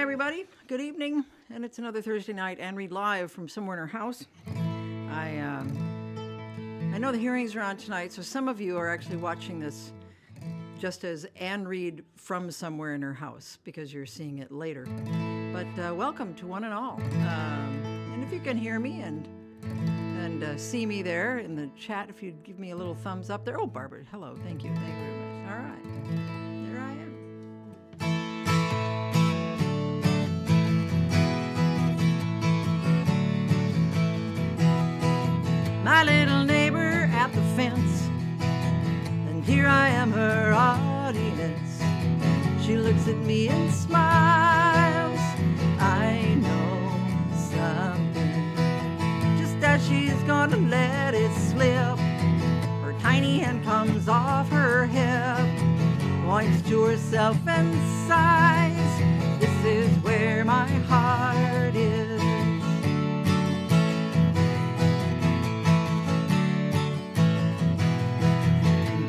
everybody. Good evening. And it's another Thursday night, Ann Reed live from somewhere in her house. I know the hearings are on tonight, so some of you are actually watching this just as Ann Reed from somewhere in her house because you're seeing it later. But welcome to one and all. And if you can hear me and see me there in the chat, if you'd give me a little thumbs up there. Oh, Barbara, hello. Thank you. Thank you very much. All right. There I am. My little neighbor at the fence, and here I am her audience. She looks at me and smiles. I know something. Just as she's gonna let it slip, her tiny hand comes off her hip, points to herself and sighs. This is where my heart is.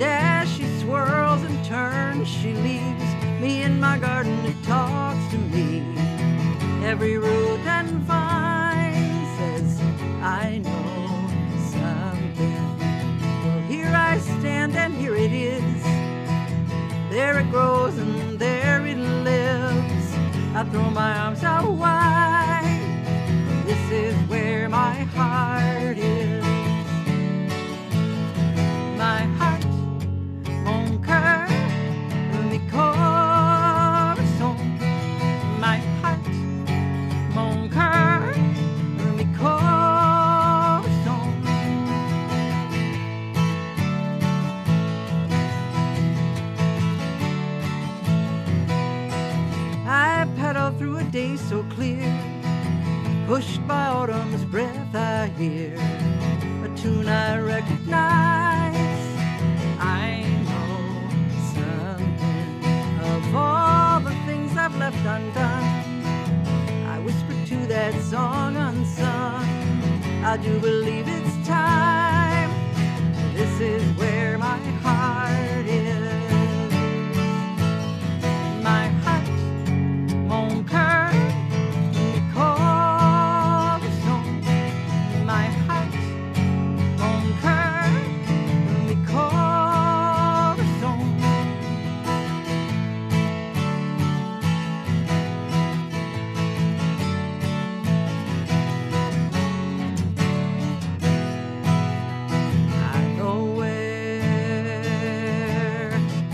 And as she swirls and turns, she leaves me in my garden and talks to me. Every root and vine says, I know something. Well, here I stand and here it is. There it grows and there it lives. I throw my arms out wide. This is where my heart is. My heart, mon cœur, mi corazón. My heart, mon cœur, mi corazón. I pedal through a day so clear, pushed by autumn's breath I hear a tune I recognize. I know something of all the things I've left undone. I whisper to that song unsung. I do believe it's time. This is where my heart is. My heart, mon cœur, mi corazón. My heart, mon cœur, mi corazón. I know where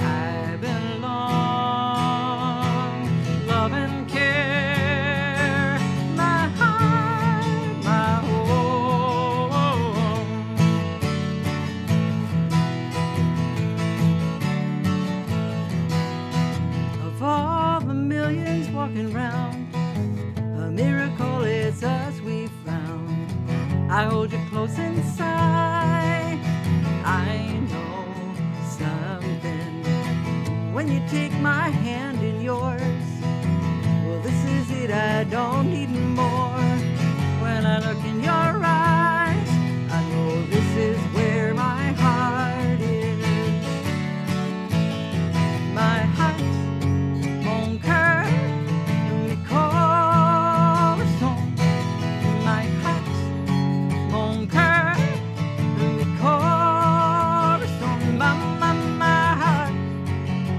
I belong. Love and care, my heart, my home. Of all the millions walking round, a miracle is us we found. I hold you close inside. I know something. When you take my hand in yours, well, this is it. I don't need more. When I look in your eyes, I know this is where my heart is. My heart, mon cœur, mi corazón. My heart, mon cœur, mi corazón. My heart,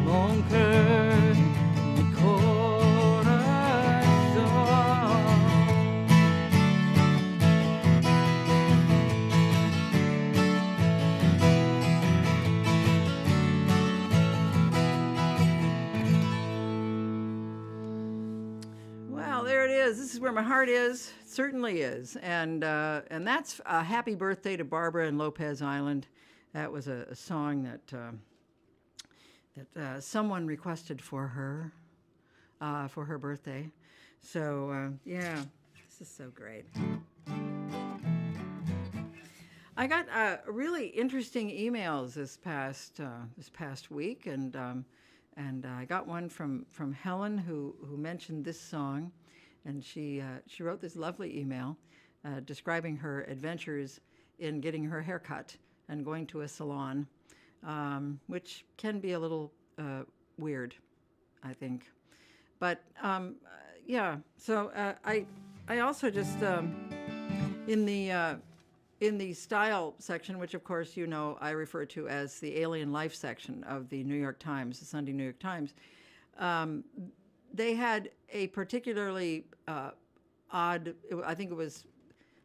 mon cœur, mi corazón. Well, there it is. This is where my heart is. It certainly is. And that's a happy birthday to Barbara in Lopez Island. That was a song that someone requested for her birthday. So, yeah, this is so great. I got really interesting emails this past week, and I got one from Helen who mentioned this song, and she wrote this lovely email describing her adventures in getting her hair cut and going to a salon, which can be a little weird, I think. But yeah. So I also just in the style section, which of course you know I refer to as the alien life section of the New York Times, the Sunday New York Times. They had a particularly odd. I think it was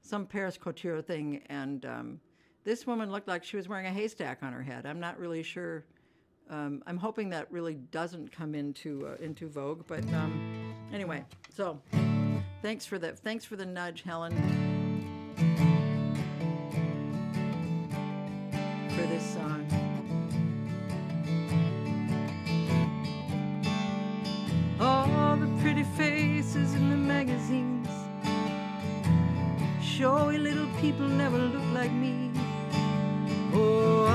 some Paris couture thing, and this woman looked like she was wearing a haystack on her head. I'm not really sure. I'm hoping that really doesn't come into vogue, but anyway. So thanks for the nudge, Helen, for this song. All the pretty faces in the magazines, showy little people never look like me. Oh,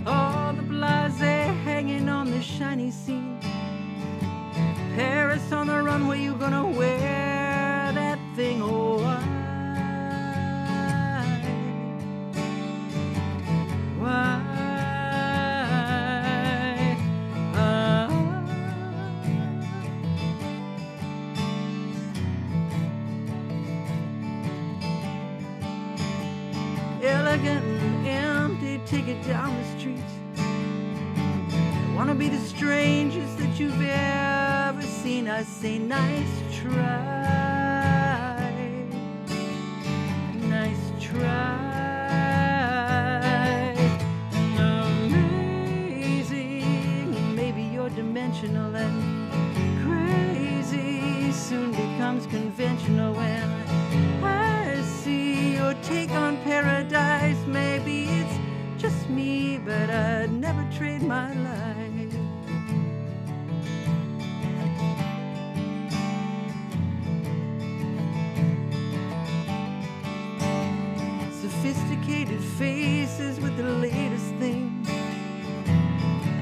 all the blasé hanging on the shiny scene. Paris on the runway, you gonna wear that thing? Oh, why? Elegant and empty, take it down the street. I wanna be the strangest that you've ever seen. I say, nice try, nice try. Amazing, maybe you're dimensional and crazy soon becomes conventional when I see your take on paradise. Maybe it's just me, but I'd never trade my life. Sophisticated faces with the latest thing,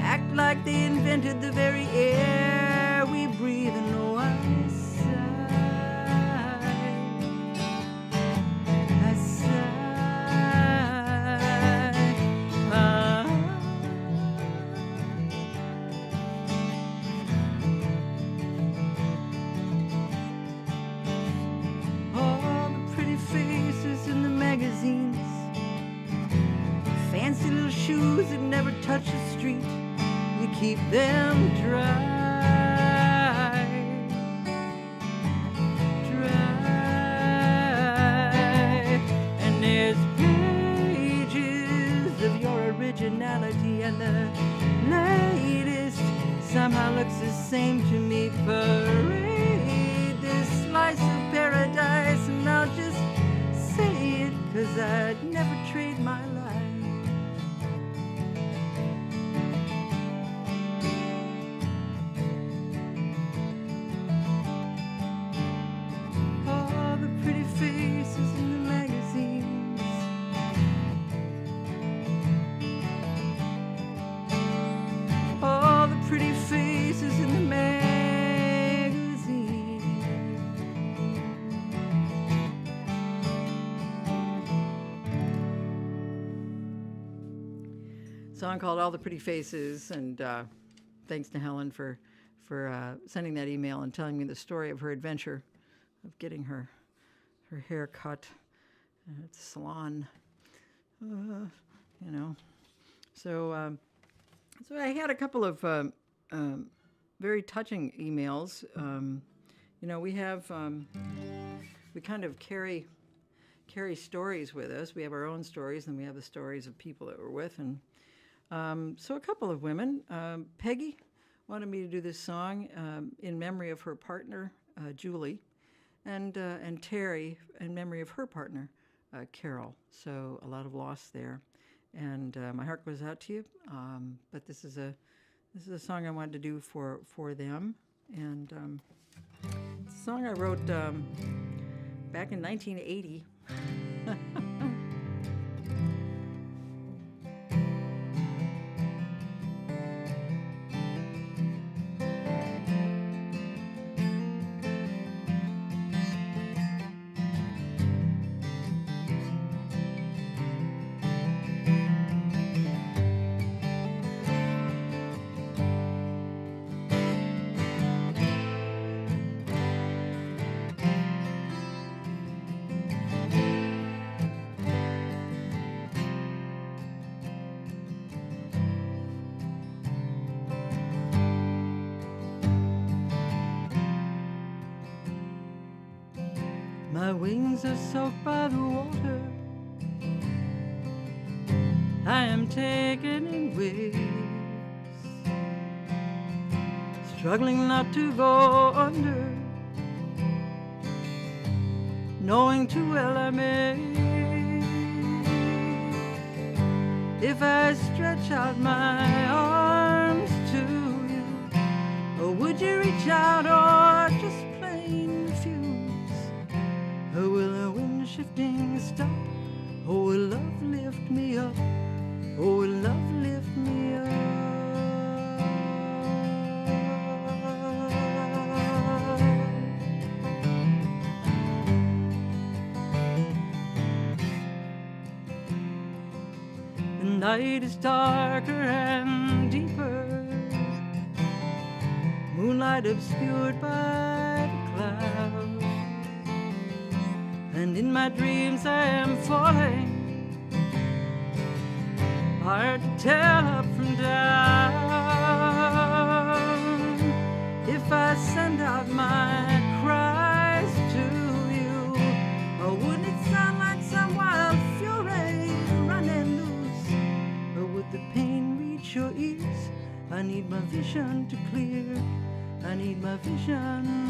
act like they invented the very air we breathe. And oh, I fancy little shoes that never touch the street, you keep them dry, and there's pages of your originality, and the latest somehow looks the same to me. Parade this slice of paradise, and I'll just say it, 'cause I'd never trade my life. All the pretty faces in the magazines, all the pretty faces in the magazines. Song called All the Pretty Faces, and thanks to Helen for sending that email and telling me the story of her adventure of getting her hair cut at the salon. You know, so I had a couple of very touching emails. You know, we have we kind of carry stories with us. We have our own stories, and we have the stories of people that we're with, and so a couple of women. Peggy wanted me to do this song in memory of her partner, Julie, and Terry in memory of her partner, Carol. So a lot of loss there, and my heart goes out to you. But this is a song I wanted to do for them, and it's a song I wrote back in 1980. My wings are soaked by the water. I am taken in waves, struggling not to go under, knowing too well I may. If I stretch out my arms to you, or would you reach out or just plain refuse? Or will the wind shifting stop? Or will love lift me up? Or will love lift me up? The night is darker and deeper, moonlight obscured by the clouds, and in my dreams I am falling, hard to tell up from down. If I send out my cries to you, or wouldn't it sound like some wild fury running loose? Or would the pain reach your ears? I need my vision to clear. I need my vision to clear.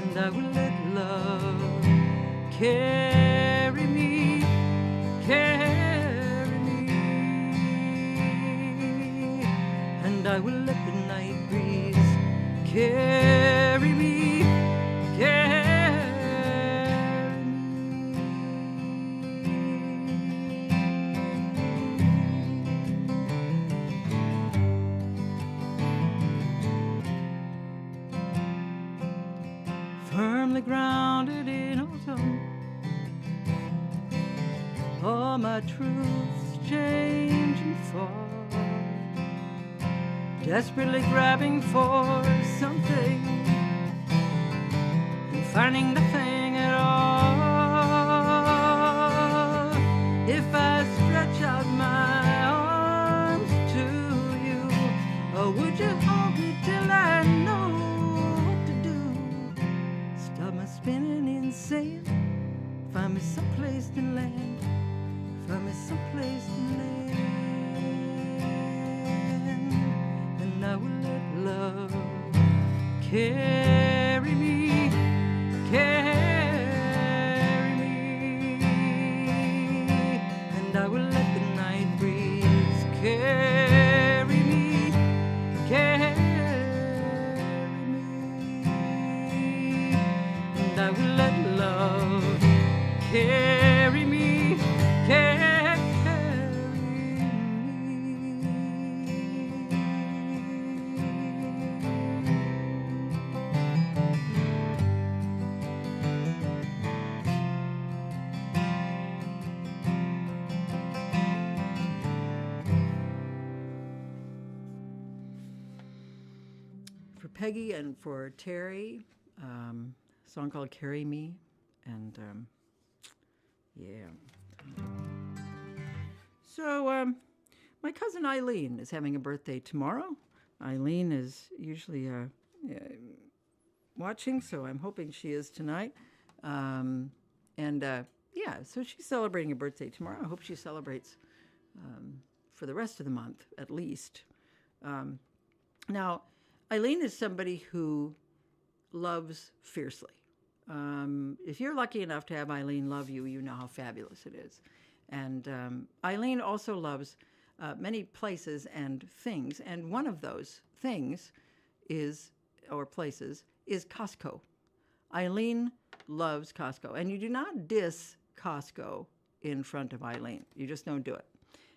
And I will let love carry me, carry me. And I will let the night breeze carry me, carry me. Firmly grounded in autumn, all my truths change and fall, desperately grabbing for something and finding nothing at all. If I stretch out my arms to you, or would you hold me till I know what to do? Stop my spinning insane, find me someplace to land, find me someplace to land. And I will let love carry me, carry me. And I will let the night breeze carry me, carry me. And I will let love carry me, carry me. For Peggy and for Terry, a song called Carry Me, and yeah. So my cousin Eileen is having a birthday tomorrow. Eileen is usually watching, so I'm hoping she is tonight. Yeah, so she's celebrating a birthday tomorrow. I hope she celebrates for the rest of the month, at least. Now, Eileen is somebody who loves fiercely. If you're lucky enough to have Eileen love you, you know how fabulous it is. And Eileen also loves many places and things. And one of those things or places is Costco. Eileen loves Costco. And you do not diss Costco in front of Eileen. You just don't do it.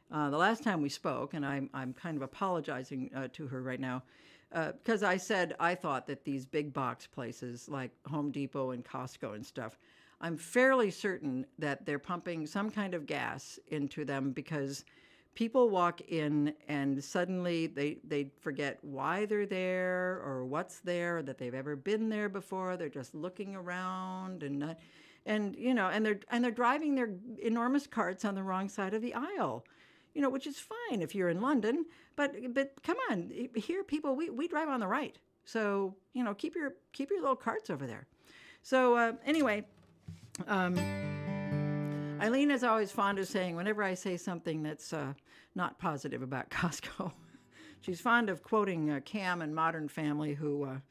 The last time we spoke, and I'm kind of apologizing to her right now, because I said I thought that these big box places like Home Depot and Costco and stuff, I'm fairly certain that they're pumping some kind of gas into them because people walk in and suddenly they forget why they're there or what's there, or that they've ever been there before. They're just looking around and they're driving their enormous carts on the wrong side of the aisle. Which is fine if you're in London, but come on, here people, we drive on the right. So, you know, keep your little carts over there. So anyway, Eileen is always fond of saying, whenever I say something that's not positive about Costco, she's fond of quoting Cam in Modern Family, who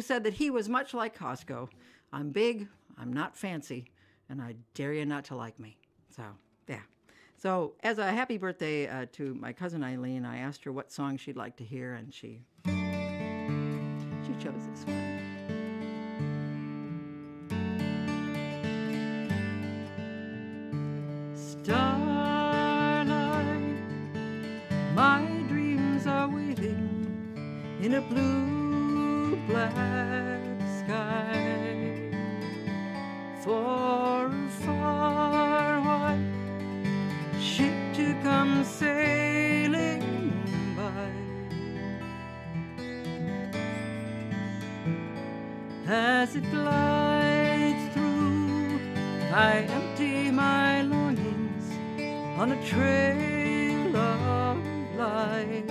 said that he was much like Costco. I'm big, I'm not fancy, and I dare you not to like me. So, yeah. So, as a happy birthday to my cousin Eileen, I asked her what song she'd like to hear, and she chose this one. Starlight, my dreams are waiting in a blue black sky for a far white ship to come sailing by. As it glides through, I empty my longings on a trail of light.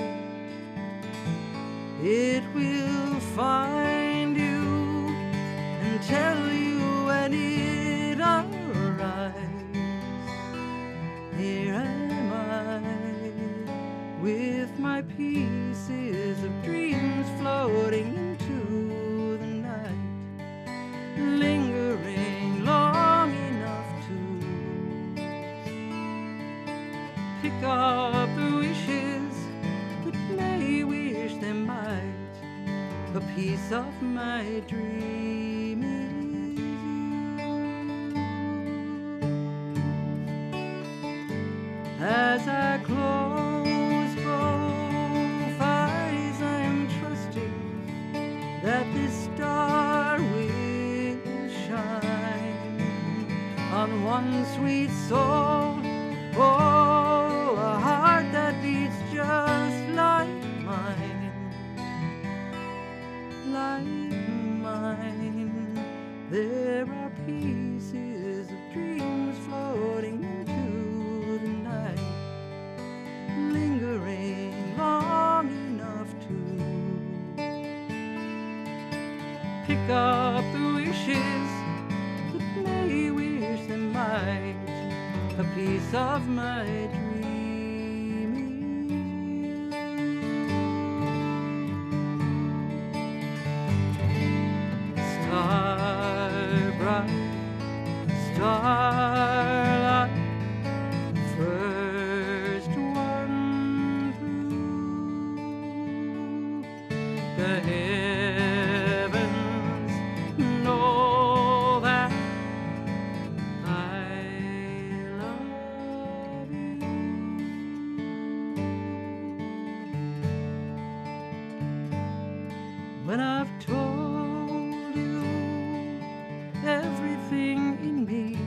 It will find you and tell you when it arrives. Here am I with my pieces of dreams floating into the night, lingering long enough to pick up the wishes that may wish them might. A piece of my dream is you. As I close both eyes, I am trusting that this star will shine on one sweet soul. Oh, a heart that beats just like mine, like mine. There are pieces of dreams floating into the night, lingering long enough to pick up the wishes that may wish them might. A piece of my dream is you. Star bright, starlight, first one through the heavens, know that I love you. When I've told you everything in me,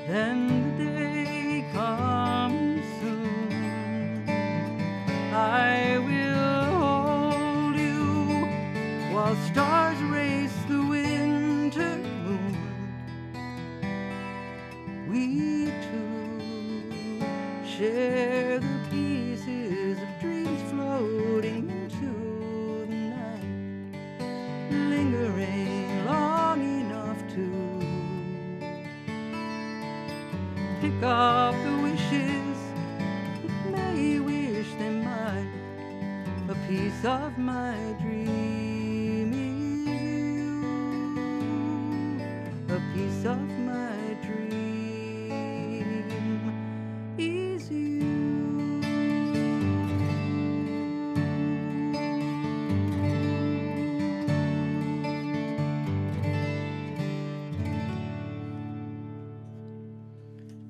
then the day comes soon. I will hold you while stars race the winter moon. We two share the pieces of dreams floating into the night, lingering long enough to pick up the wishes that may wish them might. A piece of my dream is you. A piece of my dream is you.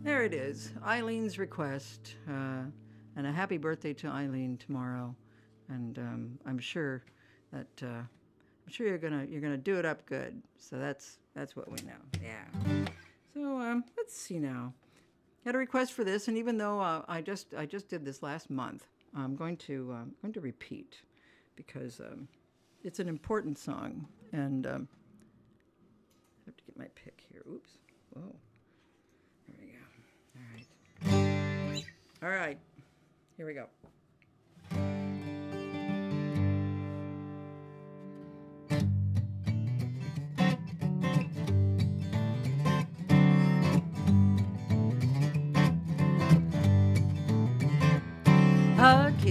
There it is, Eileen's request, and a happy birthday to Eileen tomorrow. And I'm sure that you're gonna do it up good. So that's what we know. Yeah. So let's see now. Got a request for this, and even though I just did this last month, I'm going to repeat because it's an important song, and I have to get my pick here. Oops. Whoa. There we go. All right. All right. Here we go.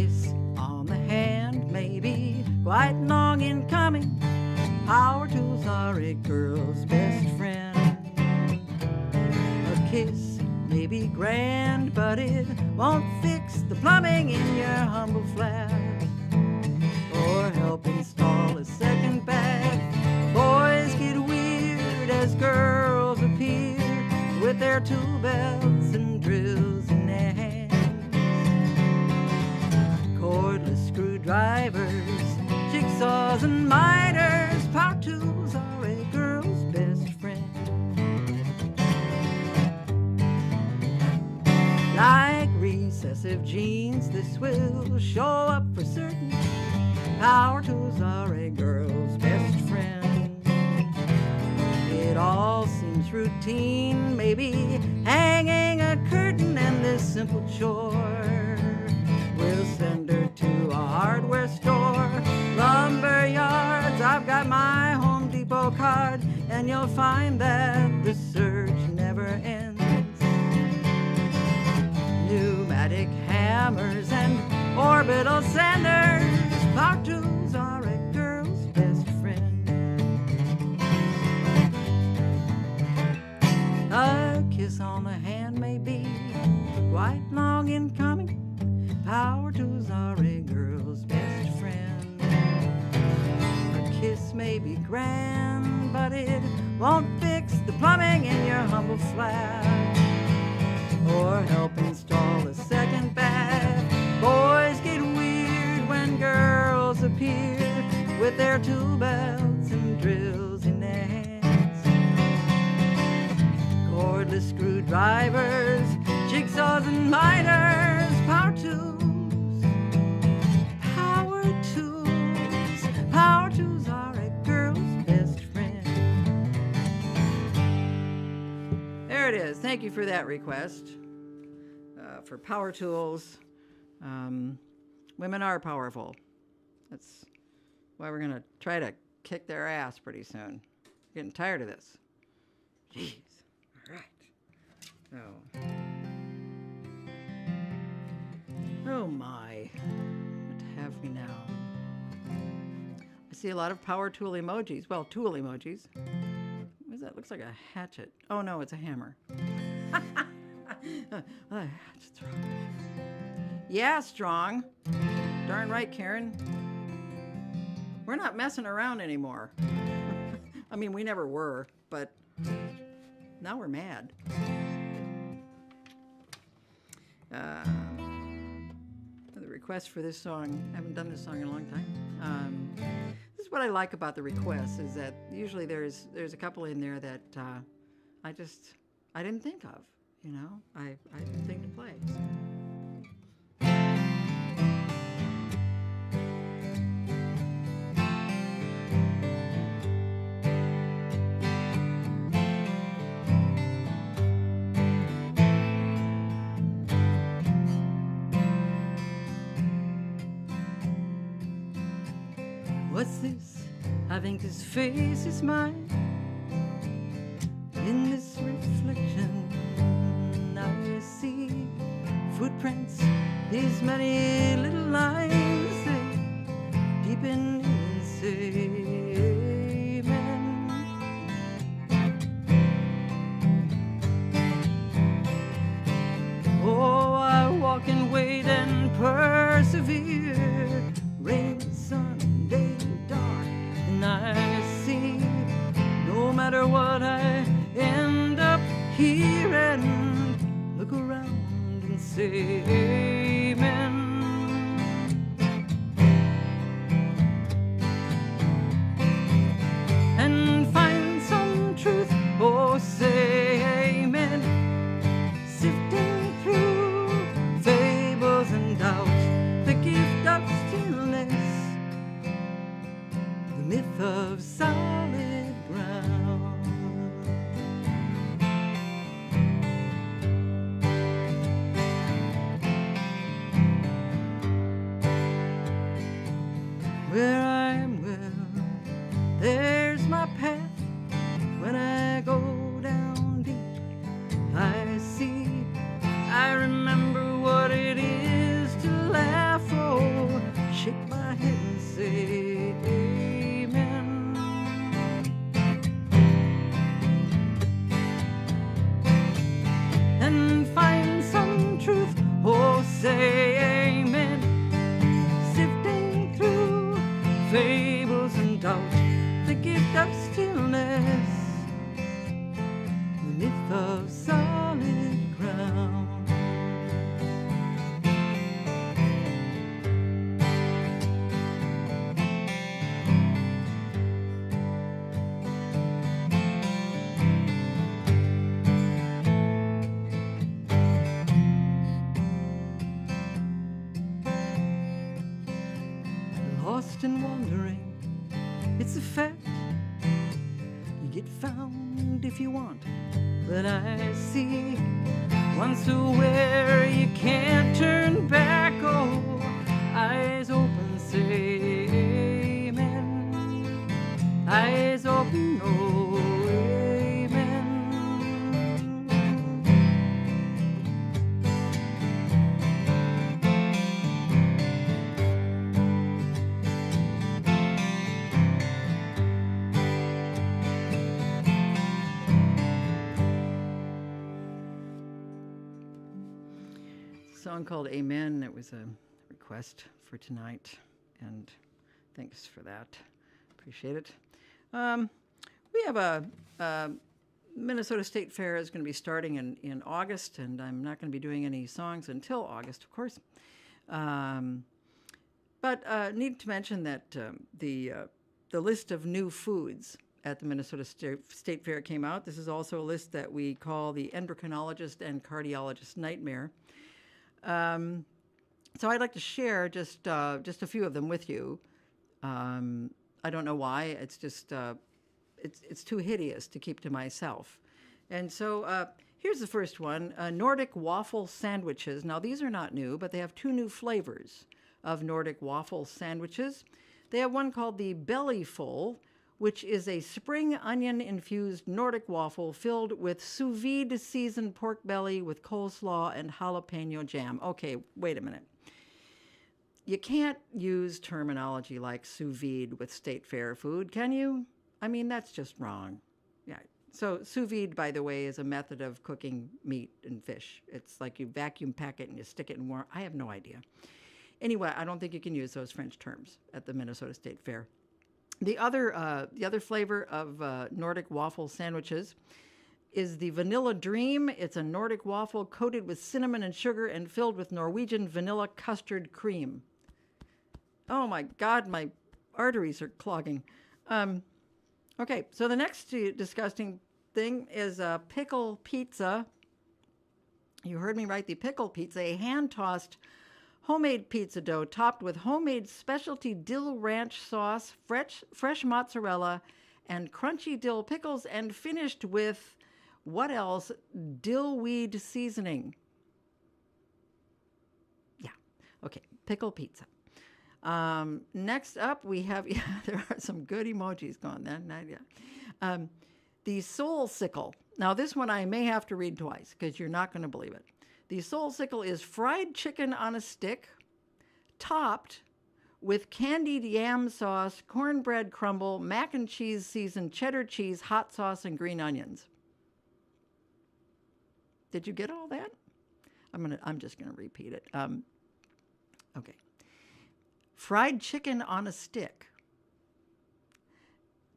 kiss on the hand may be quite long in coming. Power tools are a girl's best friend. A kiss may be grand, but it won't fix the plumbing in your humble flat, or help install a second bath. Boys get weird as girls appear with their tool belts and drills in their hands. Cordless screwdrivers, jigsaws and miters, power tools are a girl's best friend. Like recessive genes, this will show up for certain. Power tools are a girl's best friend. It all seems routine, maybe hanging a curtain, and this simple chore will send her to a hardware store. Lumber yards, I've got my Home Depot card, and you'll find that the search never ends. Pneumatic hammers and orbital sanders, power tools are a girl's best friend. A kiss on the hand may be quite long in coming. Power tools are a girl's best friend. A kiss may be grand, but it won't fix the plumbing in your humble flat, or help install a second bath. Boys get weird when girls appear with their tool belts and drills in their hands. Cordless screwdrivers, jigsaws and miters, power tools. Power tools are a girl's best friend. There it is. Thank you for that request. For power tools. Women are powerful. That's why we're going to try to kick their ass pretty soon. Getting tired of this. Jeez. All right. Oh my. What have we now? I see a lot of power tool emojis. Well, tool emojis. What is that? Looks like a hatchet. Oh no, it's a hammer. Strong. Yeah, strong. Darn right, Karen. We're not messing around anymore. I mean, we never were, but now we're mad. The request for this song, I haven't done this song in a long time. This is what I like about the requests, is that usually there's a couple in there that I didn't think of. You know, I didn't think to play. What's this? I think his face is mine. In this reflection I see footprints, these many little lines, they deepen in saving. Oh, I walk and wait and persevere. Rain, sun, day, dark, and I see, no matter what I end up here, and look around and say amen. And find some truth, oh say amen. Sifting through fables and doubts, the gift of stillness, the myth of solid ground. of solid ground. Lost and wandering, it's a fact. You get found if you want, but I see once aware you can't turn back. Oh, eyes open, say amen. Eyes open, oh, amen. Song called Amen. It was a request for tonight, and thanks for that. Appreciate it. We have a Minnesota State Fair is going to be starting in August, and I'm not going to be doing any songs until August, of course. But need to mention that the list of new foods at the Minnesota State Fair came out. This is also a list that we call the endocrinologist and cardiologist nightmare. So I'd like to share just a few of them with you. I don't know why. It's just it's too hideous to keep to myself. And so here's the first one: Nordic waffle sandwiches. Now these are not new, but they have two new flavors of Nordic waffle sandwiches. They have one called the Belly Full, which is a spring onion-infused Nordic waffle filled with sous vide seasoned pork belly with coleslaw and jalapeno jam. Okay, wait a minute. You can't use terminology like sous vide with State Fair food, can you? I mean, that's just wrong. Yeah. So sous vide, by the way, is a method of cooking meat and fish. It's like you vacuum pack it and you stick it in warm. I have no idea. Anyway, I don't think you can use those French terms at the Minnesota State Fair. The other flavor of Nordic waffle sandwiches is the Vanilla Dream. It's a Nordic waffle coated with cinnamon and sugar and filled with Norwegian vanilla custard cream. Oh my God, my arteries are clogging. Okay, so the next disgusting thing is pickle pizza. You heard me right, the pickle pizza, a hand-tossed homemade pizza dough topped with homemade specialty dill ranch sauce, fresh mozzarella, and crunchy dill pickles, and finished with, what else? Dillweed seasoning. Yeah, okay, pickle pizza. Next up, we have, yeah, there are some good emojis going then. Yeah. The Soul Sickle. Now, this one I may have to read twice because you're not going to believe it. The Soul Sickle is fried chicken on a stick, topped with candied yam sauce, cornbread crumble, mac and cheese seasoned cheddar cheese, hot sauce, and green onions. Did you get all that? I'm just gonna repeat it. Okay. Fried chicken on a stick,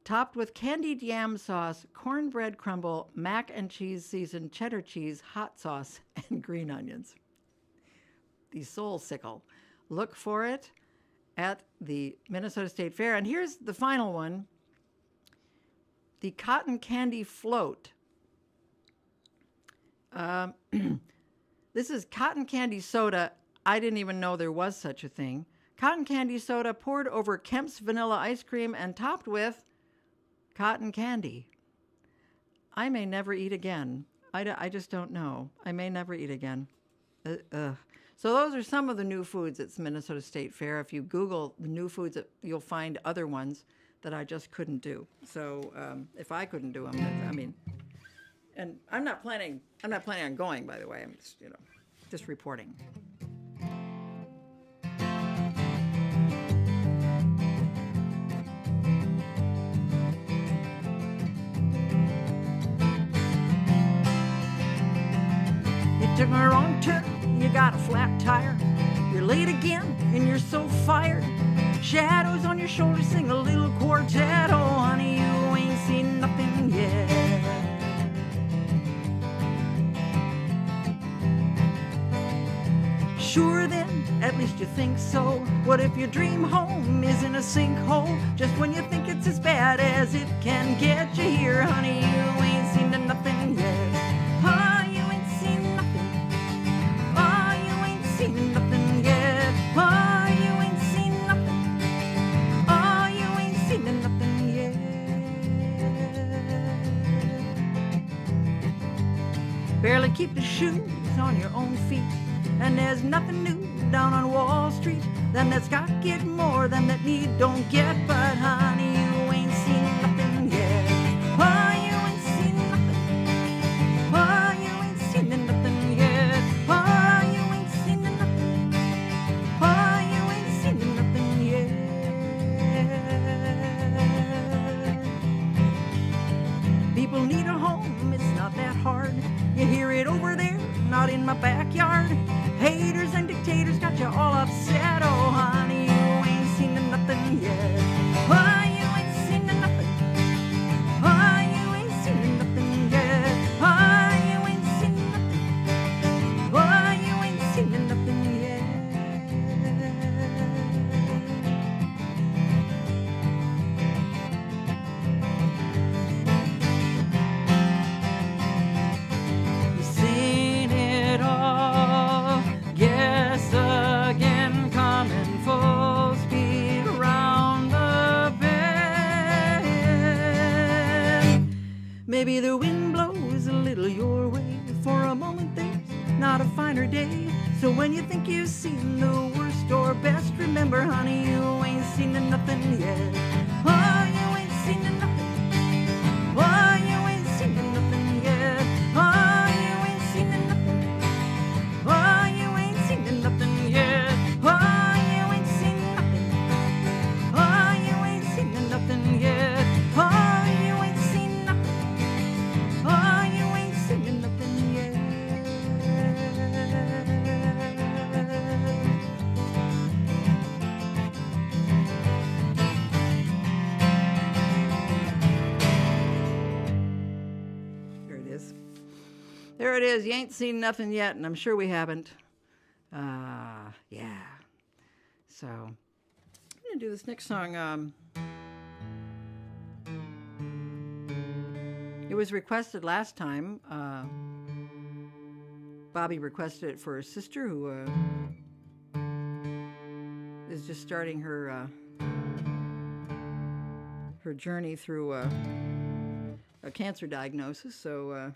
topped with candied yam sauce, cornbread crumble, mac and cheese seasoned cheddar cheese, hot sauce, and green onions. The Soul Sickle. Look for it at the Minnesota State Fair. And here's the final one, the Cotton Candy Float. This is cotton candy soda. I didn't even know there was such a thing. Cotton candy soda poured over Kemp's vanilla ice cream and topped with cotton candy. I may never eat again. I just don't know. I may never eat again. So those are some of the new foods at Minnesota State Fair. If you Google the new foods, you'll find other ones that I just couldn't do. So if I couldn't do them, I mean, and I'm not planning on going, by the way. I'm just reporting. Took a wrong turn, you got a flat tire. You're late again, and you're so fired. Shadows on your shoulders, sing a little quartet. Oh, honey, you ain't seen nothing yet. Sure then, at least you think so. What if your dream home is in a sinkhole? Just when you think it's as bad as it can get, you hear, honey, you ain't seen nothing yet. Oh, you ain't seen nothing. Oh, you ain't seen nothing yet. Oh, you ain't seen nothing. Oh, you ain't seen nothing yet. Barely keep the shoes on your own feet, and there's nothing new down on Wall Street. Them that's got get more, them that need don't get. But honey, you ain't seen nothing yet. Oh, you ain't seen nothing. Oh, you ain't seen nothing yet. Oh, you ain't seen nothing. Oh, you ain't seen nothing yet. People need a home, it's not that hard. You hear it over there, not in my backyard. Haters and dictators got you all upset. Oh, honey, you ain't seen nothing yet. Oh, you ain't seen nothing. Oh, you ain't seen nothing yet. Oh, you ain't seen nothing. Oh, you ain't seen nothing yet. You've seen it all. Guess again, coming full speed around the bend. Maybe the wind blows a little your way. For a moment there's not a finer day. So when you think you've seen the worst or best, remember, honey, you ain't seen nothing yet. Oh, you ain't seen nothing. Oh, you ain't seen nothing yet. Oh, you ain't seen nothing. Oh, you ain't seen nothing yet. Oh, you ain't seen nothing. Oh, you ain't seen nothing yet. Oh, you ain't seen nothing. Oh, you ain't seen nothing yet. There it is. There it is. You ain't seen nothing yet, and I'm sure we haven't. Yeah. So, I'm going to do this next song. It was requested last time. Bobby requested it for her sister, who is just starting her her journey through a cancer diagnosis. So,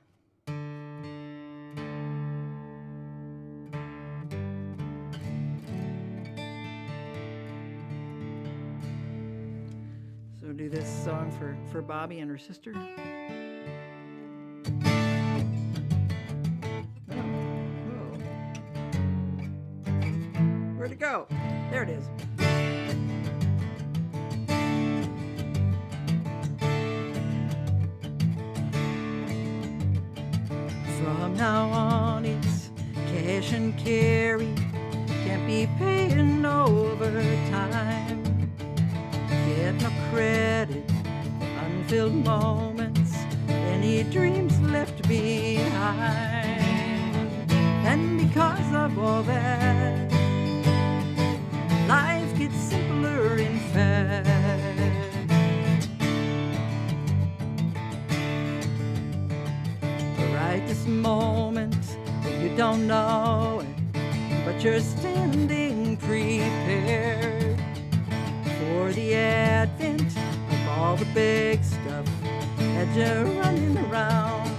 do this song for Bobby and her sister. Oh. Where'd it go? There it is. From now on it's cash and carry, can't be paying overtime. Get no credit for unfilled moments, any dreams left behind. And because of all that, life gets simpler in fact. Right this moment, you don't know it, but you're standing prepared for the advent of all the big stuff as you're running around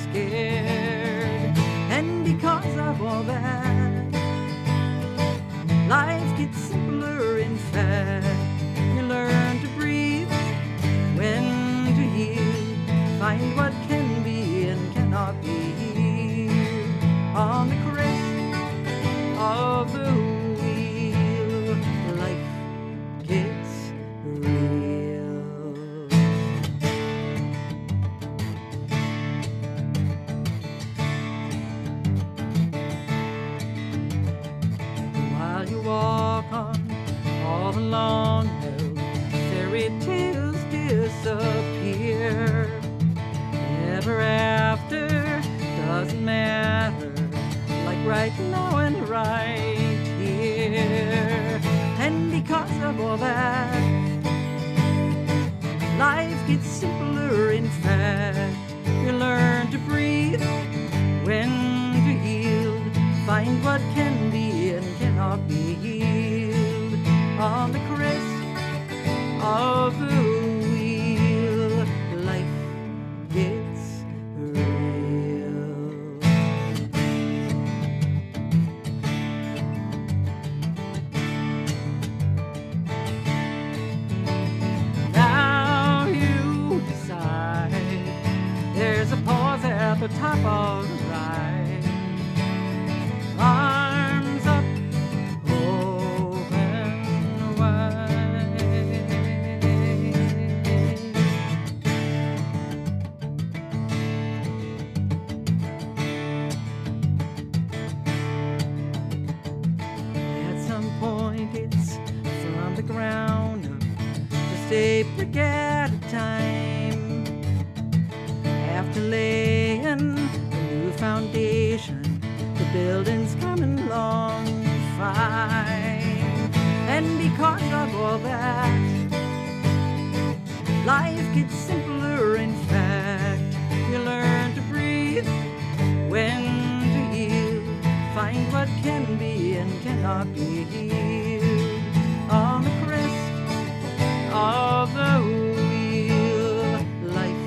scared. And because of all that, life gets simpler in fact. You learn to breathe, when to heal, find what can be and cannot be. On the crest of the wheel, life gets real. While you walk on all the long road, fairy tales disappear. Ever after doesn't matter, like right now and right And because of all that, life gets simpler. In fact, you learn to breathe, when to yield, find what can be and cannot be healed. On the crest of the wheel, life gets real. Now you decide, there's a pause at the top of the ride. Arms up, open wide. At some point it's from the ground up, just a brick at a time. After laying a new foundation, the building's coming along fine. And because of all that, life gets simpler. In fact, you learn to breathe, when to yield, find what can be and cannot be healed. On the crest of the wheel, life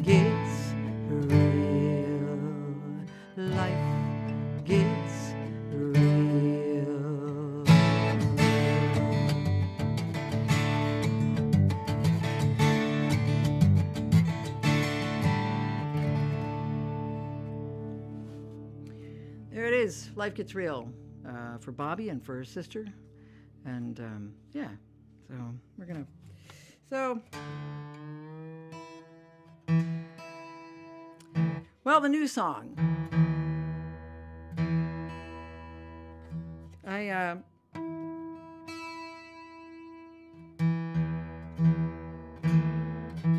gets real. Life gets real. There it is. Life gets real, for Bobby and for her sister, and yeah. So we're gonna. Well, the new song.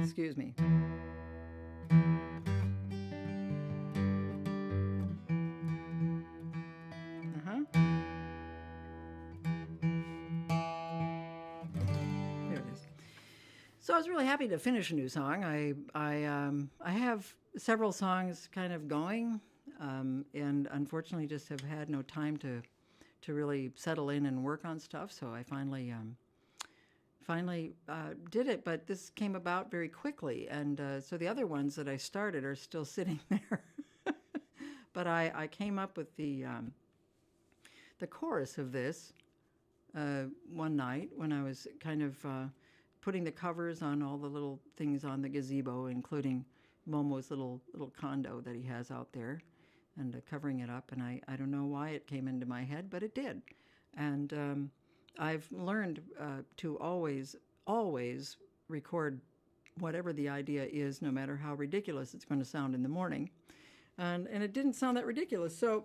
Excuse me. There it is. So I was really happy to finish a new song. I have several songs kind of going, and unfortunately just have had no time to really settle in and work on stuff. So I finally did it, but this came about very quickly, and so the other ones that I started are still sitting there. But I came up with the chorus of this one night when I was kind of putting the covers on all the little things on the gazebo, including Momo's little condo that he has out there, and covering it up. And I don't know why it came into my head, but it did. And I've learned to always record whatever the idea is, no matter how ridiculous it's going to sound in the morning. And it didn't sound that ridiculous. So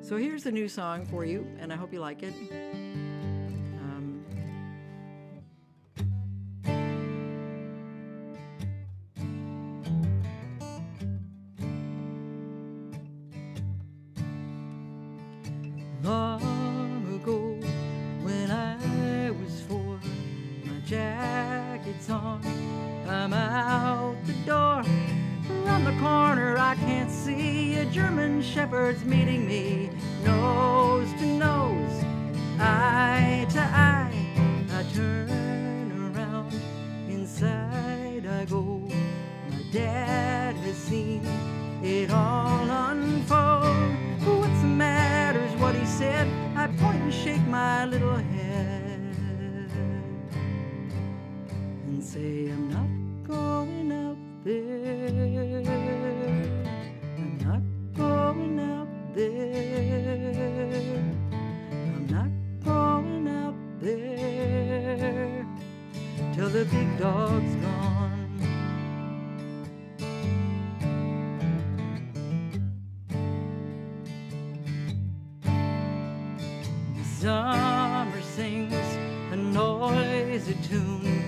here's the new song for you, and I hope you like it. Long ago, when I was 4, my jacket's on, I'm out the door. Around the corner I can't see a German shepherd's meeting me, nose to nose, eye to eye. I turn around, inside I go. My dad has seen it all unfold. What's the matter is what he said. I point and shake my little head and say, I'm not going out there. I'm not going out there. I'm not going out there till the big dog's gone. Summer sings a noisy tune.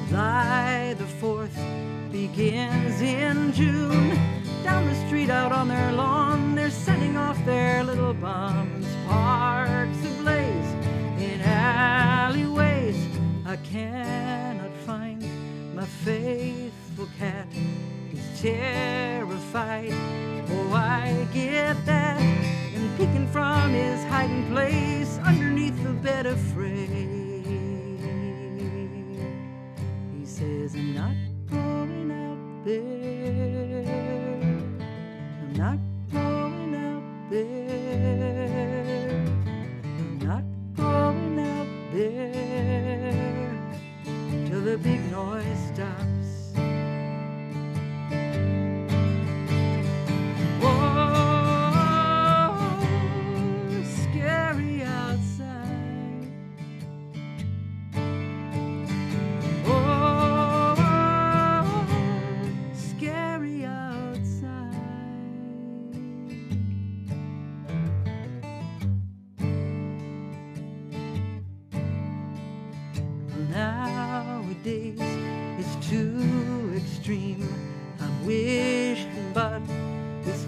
July the 4th begins in June. Down the street out on their lawn, they're setting off their little bombs.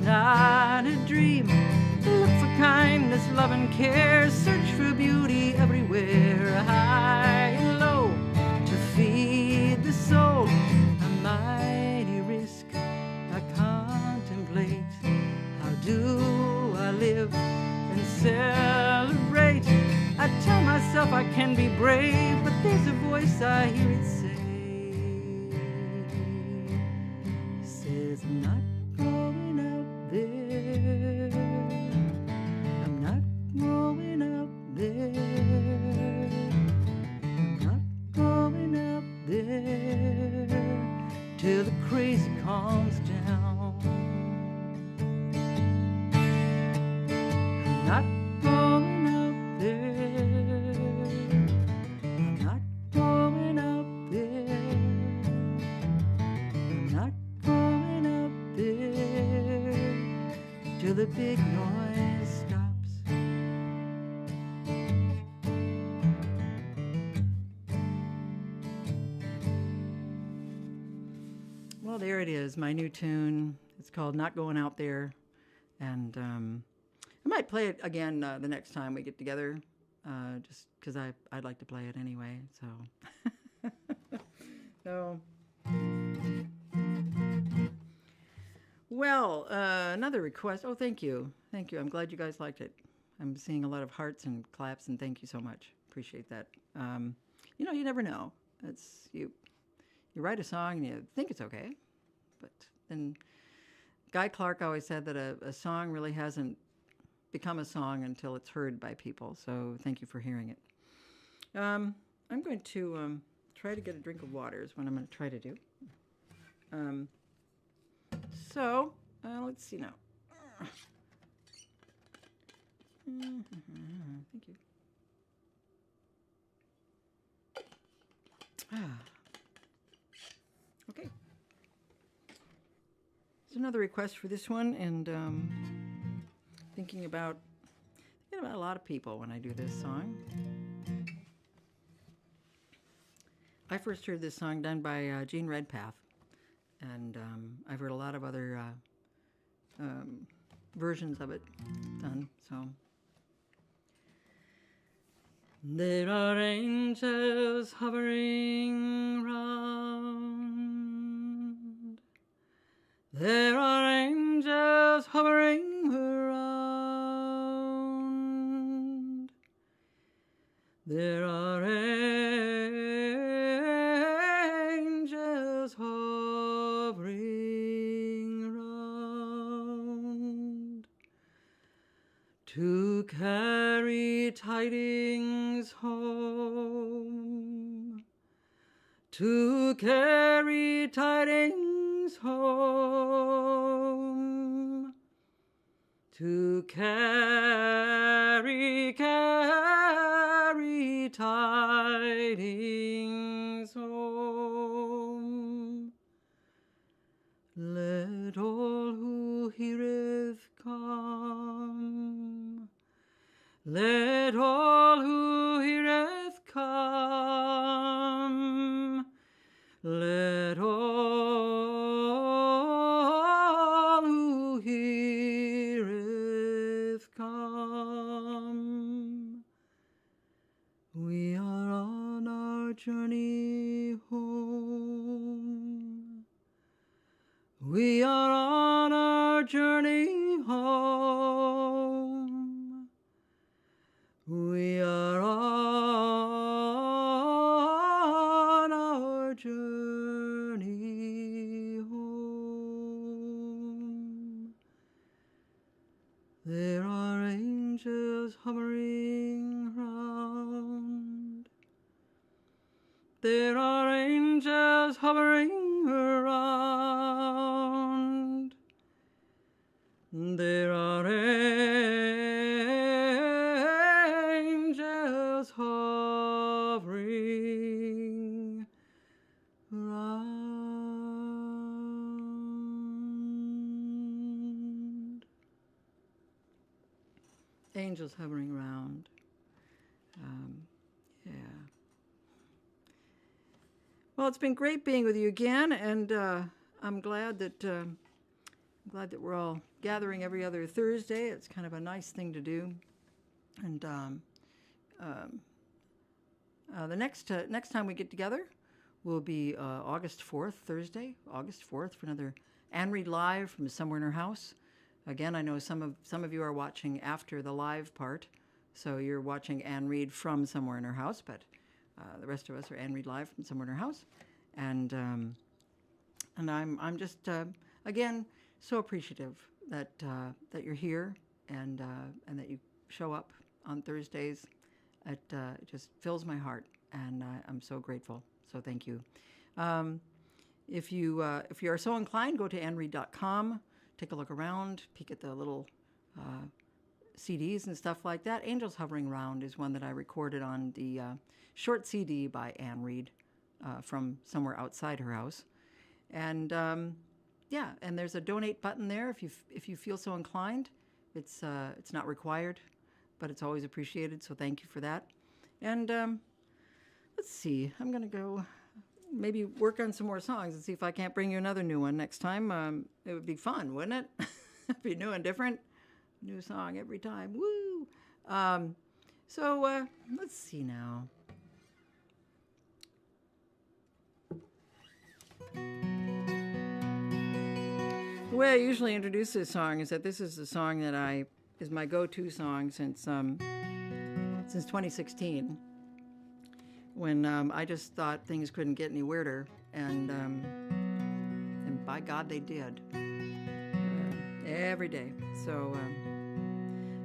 not a dream. Look for kindness, love, and care. Search for beauty everywhere, high and low, to feed the soul. A mighty risk I contemplate. How do I live and celebrate? I tell myself I can be brave, but there's a voice I hear it say. Says I'm not going out there. I'm not going out there. I'm not going out there till the crazy calms down. I'm not going out there. I'm not going out there. I'm not going out there till the big noise stops. Well, there it is, my new tune. It's called Not Going Out There. And I might play it again the next time we get together, just because I'd like to play it anyway. So, well, another request. Oh, thank you. Thank you. I'm glad you guys liked it. I'm seeing a lot of hearts and claps, and thank you so much. Appreciate that. You know, you never know. It's you write a song and you think it's okay, but then Guy Clark always said that a song really hasn't become a song until it's heard by people. So thank you for hearing it. I'm going to try to get a drink of water is what I'm going to try to do. So let's see now. Thank you. Okay. There's another request for this one, and thinking about a lot of people when I do this song. I first heard this song done by Gene Redpath, and I've heard a lot of other versions of it done. So there are angels hovering round. There are angels hovering around. There are angels hovering around to carry tidings home, to carry tidings home, to carry tidings home. Let all who heareth come. Let all who heareth come. Let all who heareth come. We are on our journey home. We are on our journey home. We are on our journey home. There are angels hovering round. There are angels hovering around. There are angels hovering round. Angels hovering round. Yeah. Well, it's been great being with you again, and I'm glad that glad that we're all gathering every other Thursday. It's kind of a nice thing to do. And the next time we get together will be August 4th, Thursday, August 4th, for another Ann Reed Live from Somewhere in Her House. Again, I know some of you are watching after the live part, so you're watching Ann Reed from Somewhere in Her House, but the rest of us are Ann Reed Live from Somewhere in Her House. And I'm just again so appreciative that you're here and that you show up on Thursdays. It just fills my heart, and I'm so grateful. So thank you. If you are so inclined, go to annreed.com, take a look around, peek at the little CDs and stuff like that. Angels Hovering Around is one that I recorded on the short CD by Ann Reed from somewhere outside her house. And yeah, and there's a donate button there if you feel so inclined. It's not required, but it's always appreciated, so thank you for that. And let's see, I'm going to go maybe work on some more songs and see if I can't bring you another new one next time. It would be fun, wouldn't it? It'd be new and different. New song every time. Woo! So let's see now. The way I usually introduce this song is that this is the song that is my go-to song since 2016, when I just thought things couldn't get any weirder, and by God they did, every day. So,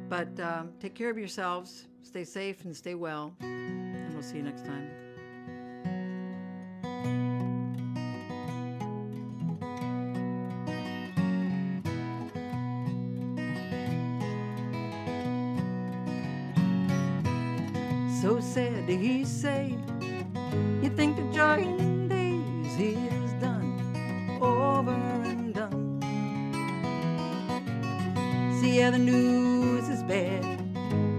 but take care of yourselves, stay safe and stay well, and we'll see you next time. So sad to hear you say you think the joy in days is done, over and done. See how the news is bad,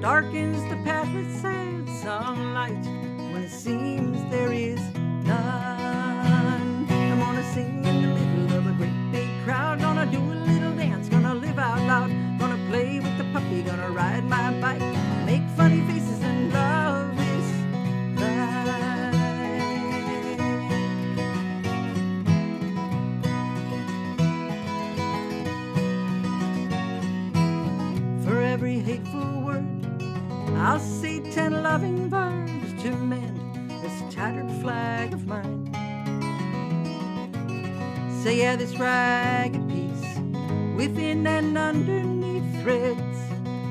darkens the path with sad sunlight when it seems there is none. I'm gonna sing in the middle of a great big crowd, gonna do a little dance, gonna live out loud, gonna play with the puppy, gonna ride my bike, make funny faces and love this life. For every hateful word, I'll say 10 loving verbs to mend this tattered flag of mine. Say, yeah, this ragged piece within and underneath threads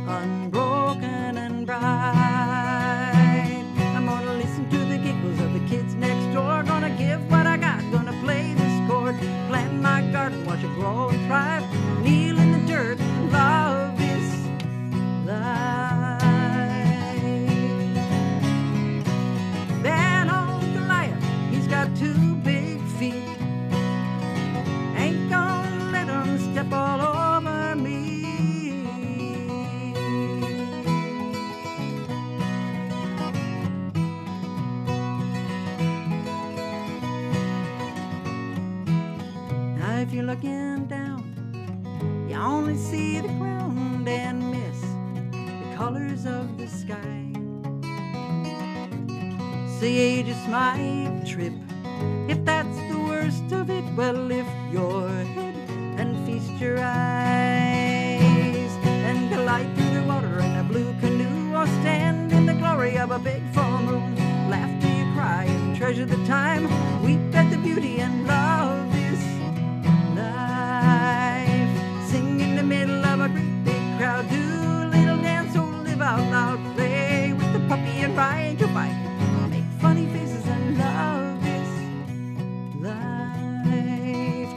unbroken and bright. I'm gonna listen to the giggles of the kids next door, gonna give what I got, gonna play this chord, plant my garden, watch it grow and thrive, kneel in the dirt and love this life. That old Goliath, he's got 2 big feet, ain't gonna let him step all over me. If you're looking down, you only see the ground and miss the colors of the sky. So you just might trip, if that's the worst of it. Well, lift your head and feast your eyes, and glide through the water in a blue canoe, or stand in the glory of a big full moon. Laugh till you cry and treasure the time, weep at the beauty and love this life. Sing in the middle of a great big crowd, do a little dance, or live out loud, play with the puppy and ride your bike, make funny faces and love this life.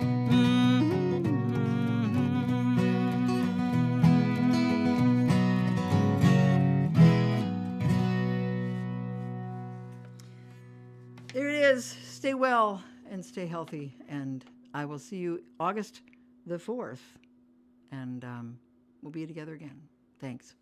There it is. Stay well and stay healthy, and I will see you August the 4th, and we'll be together again. Thanks.